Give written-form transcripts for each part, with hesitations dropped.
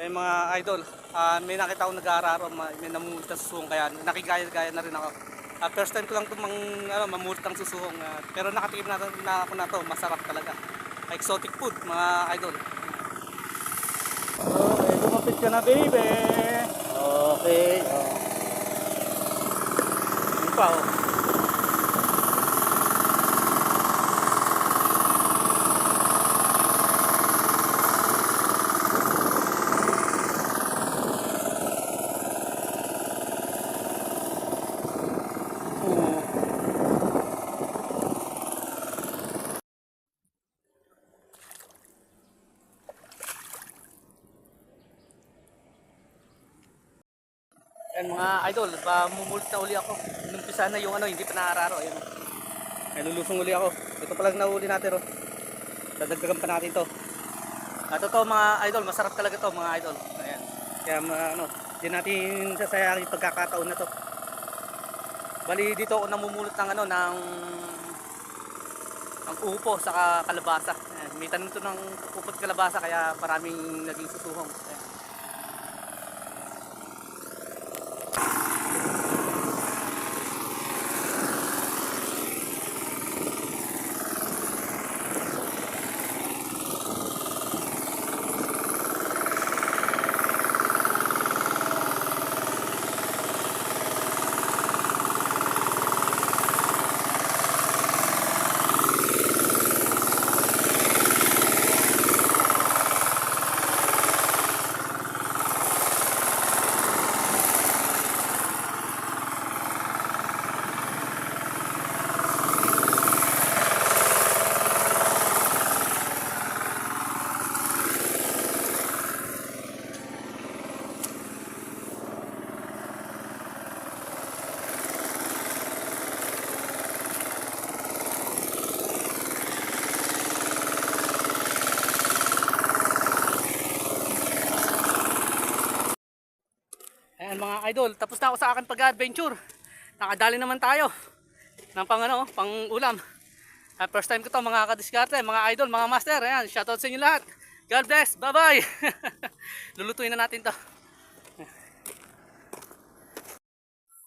Eh mga idol, may nakita akong nag-aararo, may namumulot ng susuhong kaya nakigaya-gaya na rin ako. First time ko lang itong mamulot ng susuhong, pero nakatikim na ako na to, masarap talaga. Exotic food mga idol. Okay, lumapit ka na baby. Okay, oh. Yun pa oh. Yan mga idol, mamumulot na uli ako. Inumpisa na yung hindi pa naararo. Ayan. Ay, lulusong uli ako. Ito pa lang nahuli natin oh. Dadagdagan pa natin to. Totoo mga idol, masarap talaga to mga idol. Ayan. Kaya di natin sasayangin yung pagkakataon na to. Bali dito ako namumulot ng ng upo sa kalabasa. Ayan. May tanim to ng upo at kalabasa kaya maraming naging susuhong. Ayan. Ayan mga idol, tapos na ako sa akin pag-adventure. Nakadali naman tayo ng pang ulam. First time ko to mga kadiskarte, mga idol, mga master. Ayan, shoutout sa inyo lahat. God bless, bye bye. Lulutuin na natin to.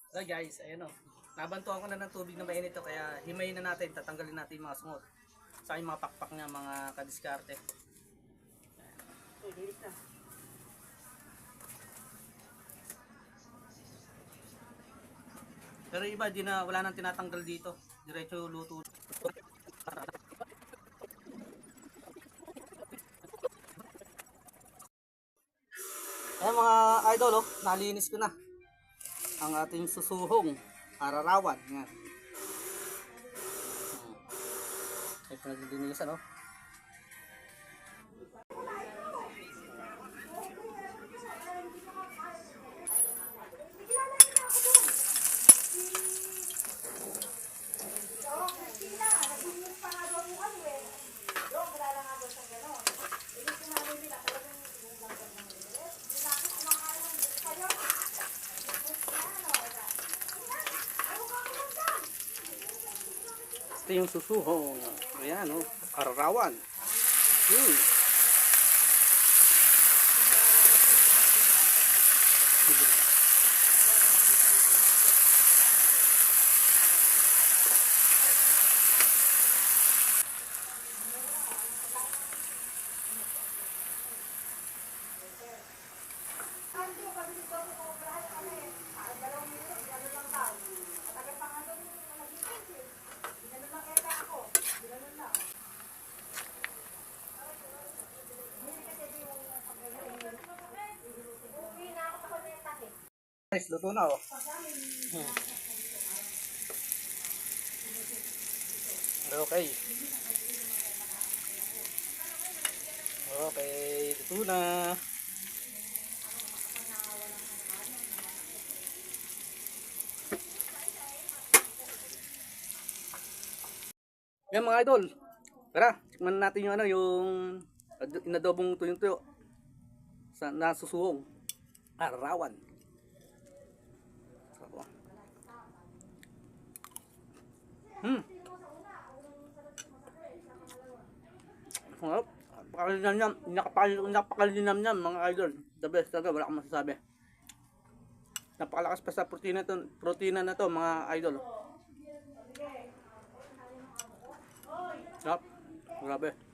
So guys, ayan o. Nabantuan ko na ng tubig na mainit to, kaya himayin na natin, tatanggalin natin yung mga sungot. Sa aking mga pakpak nga mga kadiskarte. Ayan. Na. Pero iba, wala nang tinatanggal dito. Diretso luto. Ayan mga idol, oh, nalinis ko na ang ating susuhong ararawan. Yan. Ito na dinilisan, oh. Ito yung susuhong. Ayan, oh. Ararawan. Guys, luto na oh. Okay. Okay, luto na. Yan mga idol. Tara, tikman natin yung yung inadobong tuyong-tuyo sa nasusuhong ararawan. Sarap. napakalinam niya mga idol. The best talaga, wala akong masasabi. Napakalakas pa sa protina na to mga idol. Sarap. Grabe.